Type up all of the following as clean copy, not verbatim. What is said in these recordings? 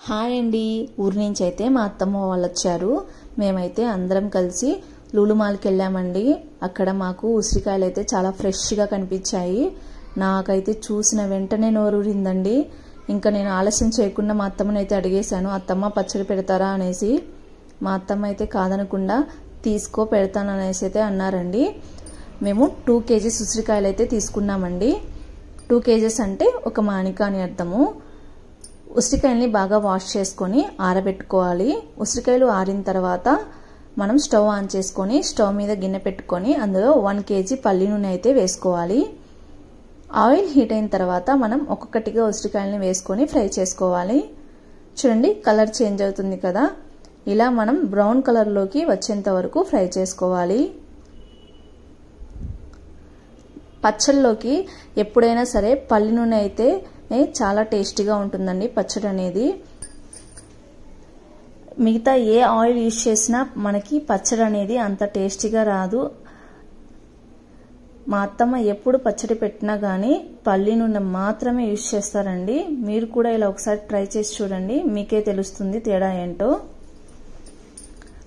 Hi అండి. ఊరి నుంచి అయితే మా అత్తమ్మ వాళ్ళు వచ్చారు. మేమైతే అందరం కలిసి లూలు మాల్కి వెళ్ళామండి. అక్కడ మాకు ఉసిరికాయలు అయితే చాలా ఫ్రెష్గా కనిపించాయి. నాకైతే చూసిన వెంటనే నోరూరిందండి. ఇంకా నేను ఆలస్యం చేయకుండా మా అత్తమ్మని అయితే అడిగేశాను, అత్తమ్మ పచ్చడి పెడతారా అనేసి. మా అత్తమ్మ అయితే కాదనకుండా తీసుకో పెడతాను అనేసి అయితే అన్నారండి. మేము 2 kgs ఉసిరికాయలు అయితే తీసుకున్నామండి. 2 kgs అంటే ఒక మానిక అని అర్థము. ఉసిరికాయల్ని బాగా వాష్ చేసుకొని ఆరబెట్టుకోవాలి. ఉసిరికాయలు ఆరిన తర్వాత మనం స్టవ్ ఆన్ చేసుకొని స్టవ్ మీద గిన్నె పెట్టుకొని అందులో 1 kg పల్లి నూనె అయితే వేసుకోవాలి. ఆయిల్ హీట్ అయిన తర్వాత మనం ఒక్కొక్కటిగా ఉసిరికాయల్ని వేసుకొని ఫ్రై చేసుకోవాలి. చూడండి, కలర్ చేంజ్ అవుతుంది కదా, ఇలా మనం బ్రౌన్ కలర్లోకి వచ్చేంత వరకు ఫ్రై చేసుకోవాలి. పచ్చళ్ళలోకి ఎప్పుడైనా సరే పల్లి నూనె అయితే చాలా టేస్టీగా ఉంటుందండి పచ్చడి అనేది. మిగతా ఏ ఆయిల్ యూజ్ చేసినా మనకి పచ్చడి అనేది అంత టేస్టీగా రాదు. మా అత్తమ్మ ఎప్పుడు పచ్చడి పెట్టినా కానీ పల్లి నూనె మాత్రమే యూజ్ చేస్తారండి. మీరు కూడా ఇలా ఒకసారి ట్రై చేసి చూడండి, మీకే తెలుస్తుంది తేడా ఏంటో.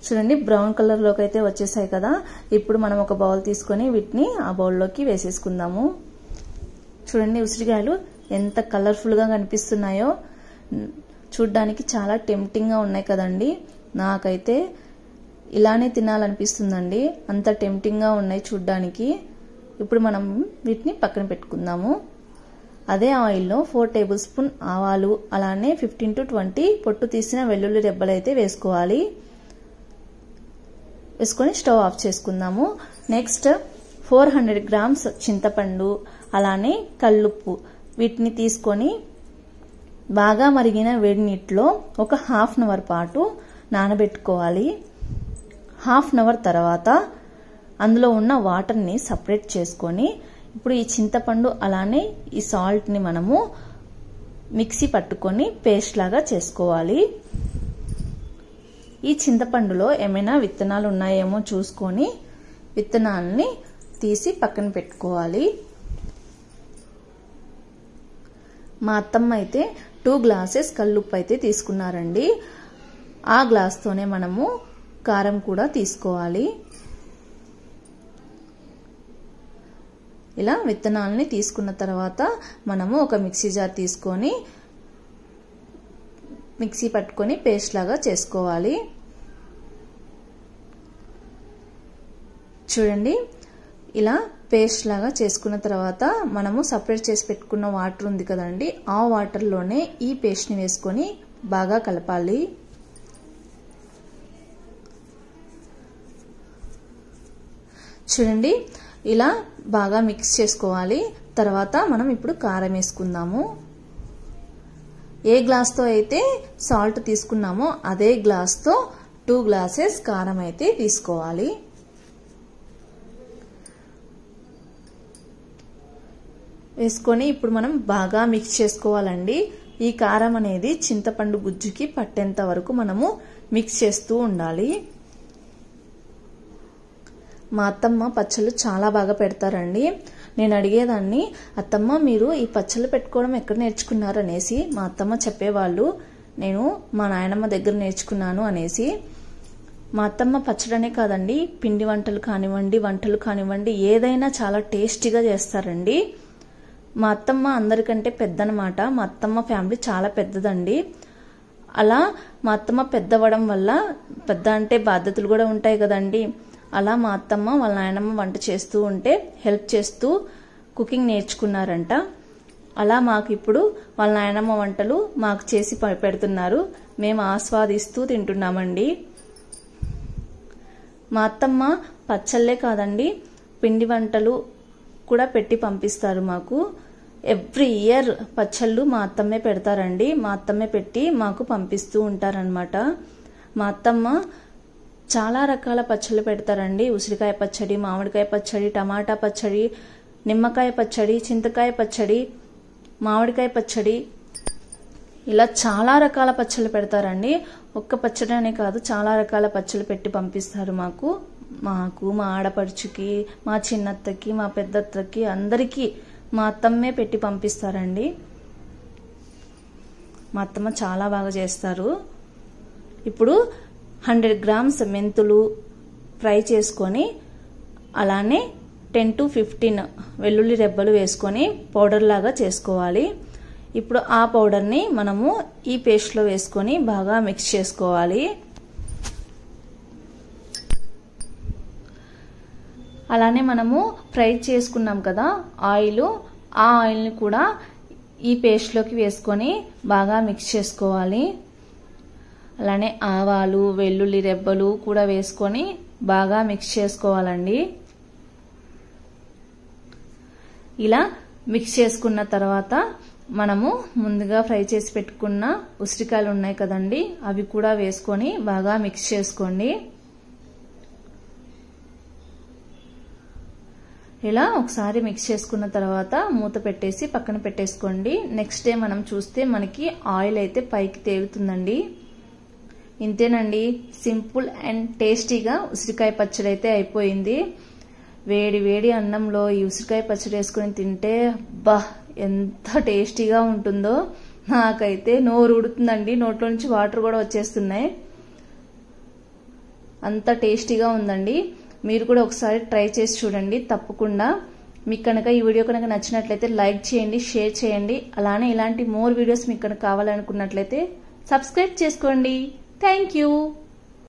చూడండి, బ్రౌన్ కలర్లోకి అయితే వచ్చేసాయి కదా. ఇప్పుడు మనం ఒక బౌల్ తీసుకొని వీటిని ఆ బౌల్లోకి వేసేసుకుందాము. చూడండి, ఉసిరికాయలు ఎంత కలర్ఫుల్గా కనిపిస్తున్నాయో, చూడ్డానికి చాలా టెంప్టింగ్గా ఉన్నాయి కదండి. నాకైతే ఇలానే తినాలనిపిస్తుందండి, అంత టెంప్టింగ్గా ఉన్నాయి చూడ్డానికి. ఇప్పుడు మనం వీటిని పక్కన పెట్టుకుందాము. అదే ఆయిల్లో 4 tablespoon ఆవాలు, అలానే 15 to 20 పొట్టు తీసిన వెల్లుల్లి రెబ్బలు అయితే వేసుకోవాలి. వేసుకొని స్టవ్ ఆఫ్ చేసుకుందాము. నెక్స్ట్ 400 grams చింతపండు, అలానే కల్లుప్పు వీటిని తీసుకొని బాగా మరిగిన వేడి నీటిలో ఒక 1/2 hour పాటు నానబెట్టుకోవాలి. 1/2 hour తర్వాత అందులో ఉన్న వాటర్ని సపరేట్ చేసుకొని ఇప్పుడు ఈ చింతపండు అలానే ఈ సాల్ట్ని మనము మిక్సీ పట్టుకొని పేస్ట్ లాగా చేసుకోవాలి. ఈ చింతపండులో ఏమైనా విత్తనాలు ఉన్నాయేమో చూసుకొని విత్తనాలని తీసి పక్కన పెట్టుకోవాలి. మా అత్తమ్మ అయితే 2 glasses కల్లుప్పు అయితే తీసుకున్నారండి. ఆ గ్లాస్తోనే మనము కారం కూడా తీసుకోవాలి. ఇలా విత్తనాలని తీసుకున్న తర్వాత మనము ఒక మిక్సీ జార్ తీసుకొని మిక్సీ పట్టుకొని పేస్ట్ లాగా చేసుకోవాలి. చూడండి, ఇలా పేస్ట్ లాగా చేసుకున్న తర్వాత మనము సపరేట్ చేసి పెట్టుకున్న వాటర్ ఉంది కదండి, ఆ వాటర్లోనే ఈ పేస్ట్ని వేసుకొని బాగా కలపాలి. చూడండి, ఇలా బాగా మిక్స్ చేసుకోవాలి. తర్వాత మనం ఇప్పుడు కారం వేసుకుందాము. ఏ గ్లాస్తో అయితే సాల్ట్ తీసుకున్నామో అదే గ్లాస్తో 2 glasses కారం అయితే తీసుకోవాలి. వేసుకొని ఇప్పుడు మనం బాగా మిక్స్ చేసుకోవాలండి. ఈ కారం అనేది చింతపండు గుజ్జుకి పట్టేంత వరకు మనము మిక్స్ చేస్తూ ఉండాలి. మా అత్తమ్మ పచ్చళ్ళు చాలా బాగా పెడతారండి. నేను అడిగేదాన్ని, అత్తమ్మ మీరు ఈ పచ్చళ్ళు పెట్టుకోవడం ఎక్కడ నేర్చుకున్నారు అనేసి. మా అత్తమ్మ చెప్పేవాళ్ళు, నేను మా నాయనమ్మ దగ్గర నేర్చుకున్నాను అనేసి. మా అత్తమ్మ పచ్చడనే కాదండి, పిండి వంటలు కానివ్వండి, వంటలు కానివ్వండి, ఏదైనా చాలా టేస్టీగా చేస్తారండి. మా అత్తమ్మ అందరికంటే పెద్దనమాట. మా అత్తమ్మ ఫ్యామిలీ చాలా పెద్దదండి. అలా మా అత్తమ్మ పెద్దవడం వల్ల, పెద్ద అంటే బాధ్యతలు కూడా ఉంటాయి కదండి, అలా మా అత్తమ్మ వాళ్ళ నాయనమ్మ వంట చేస్తూ ఉంటే హెల్ప్ చేస్తూ కుకింగ్ నేర్చుకున్నారంట. అలా మాకు ఇప్పుడు వాళ్ళ నాయనమ్మ వంటలు మాకు చేసి పెడుతున్నారు. మేము ఆస్వాదిస్తూ తింటున్నామండి. మా అత్తమ్మ పచ్చళ్ళే కాదండి, పిండి వంటలు కూడా పెట్టి పంపిస్తారు మాకు. ఎవ్రీ ఇయర్ పచ్చళ్ళు మా అత్తమ్మే పెడతారండి. మా అత్తమ్మే పెట్టి మాకు పంపిస్తూ ఉంటారనమాట. మా అత్తమ్మ చాలా రకాల పచ్చళ్ళు పెడతారండి. ఉసిరికాయ పచ్చడి, మామిడికాయ పచ్చడి, టమాటా పచ్చడి, నిమ్మకాయ పచ్చడి, చింతకాయ పచ్చడి, మామిడికాయ పచ్చడి, ఇలా చాలా రకాల పచ్చళ్ళు పెడతారండి. ఒక్క పచ్చడి అనే కాదు, చాలా రకాల పచ్చళ్ళు పెట్టి పంపిస్తారు మాకు. మా ఆడపడుచుకి, మా చిన్నత్తకి, మా పెద్దత్తకి, అందరికీ మా అత్తమ్మే పెట్టి పంపిస్తారండి. మా అత్తమ్మ చాలా బాగా చేస్తారు. ఇప్పుడు 100 గ్రామ్స్ మెంతులు ఫ్రై చేసుకొని అలానే 10 to 15 వెల్లుల్లి రెబ్బలు వేసుకొని పౌడర్ లాగా చేసుకోవాలి. ఇప్పుడు ఆ పౌడర్ని మనము ఈ పేస్ట్లో వేసుకొని బాగా మిక్స్ చేసుకోవాలి. అలానే మనము ఫ్రై చేసుకున్నాం కదా ఆయిల్, ఆ ఆయిల్ని కూడా ఈ పేస్ట్లోకి వేసుకొని బాగా మిక్స్ చేసుకోవాలి. అలానే ఆవాలు, వెల్లుల్లి రెబ్బలు కూడా వేసుకొని బాగా మిక్స్ చేసుకోవాలండి. ఇలా మిక్స్ చేసుకున్న తర్వాత మనము ముందుగా ఫ్రై చేసి పెట్టుకున్న ఉసిరికాయలు ఉన్నాయి కదండి, అవి కూడా వేసుకొని బాగా మిక్స్ చేసుకోండి. ఇలా ఒకసారి మిక్స్ చేసుకున్న తర్వాత మూత పెట్టేసి పక్కన పెట్టేసుకోండి. నెక్స్ట్ డే మనం చూస్తే మనకి ఆయిల్ అయితే పైకి తేలుతుందండి. ఇంతేనండి, సింపుల్ అండ్ టేస్టీగా ఉసిరికాయ పచ్చడి అయితే అయిపోయింది. వేడి వేడి అన్నంలో ఈ ఉసిరికాయ పచ్చడి వేసుకొని తింటే బా ఎంత టేస్టీగా ఉంటుందో. నాకైతే నోరు ఉడుతుందండి, నోట్లో నుంచి వాటర్ కూడా వచ్చేస్తున్నాయి, అంత టేస్టీగా ఉందండి. మీరు కూడా ఒకసారి ట్రై చేసి చూడండి తప్పకుండా. మీకు కనుక ఈ వీడియో కనుక నచ్చినట్లయితే లైక్ చేయండి, షేర్ చేయండి. అలానే ఇలాంటి మోర్ వీడియోస్ మీకు కనుక కావాలనుకున్నట్లయితే సబ్స్క్రైబ్ చేసుకోండి. Thank you.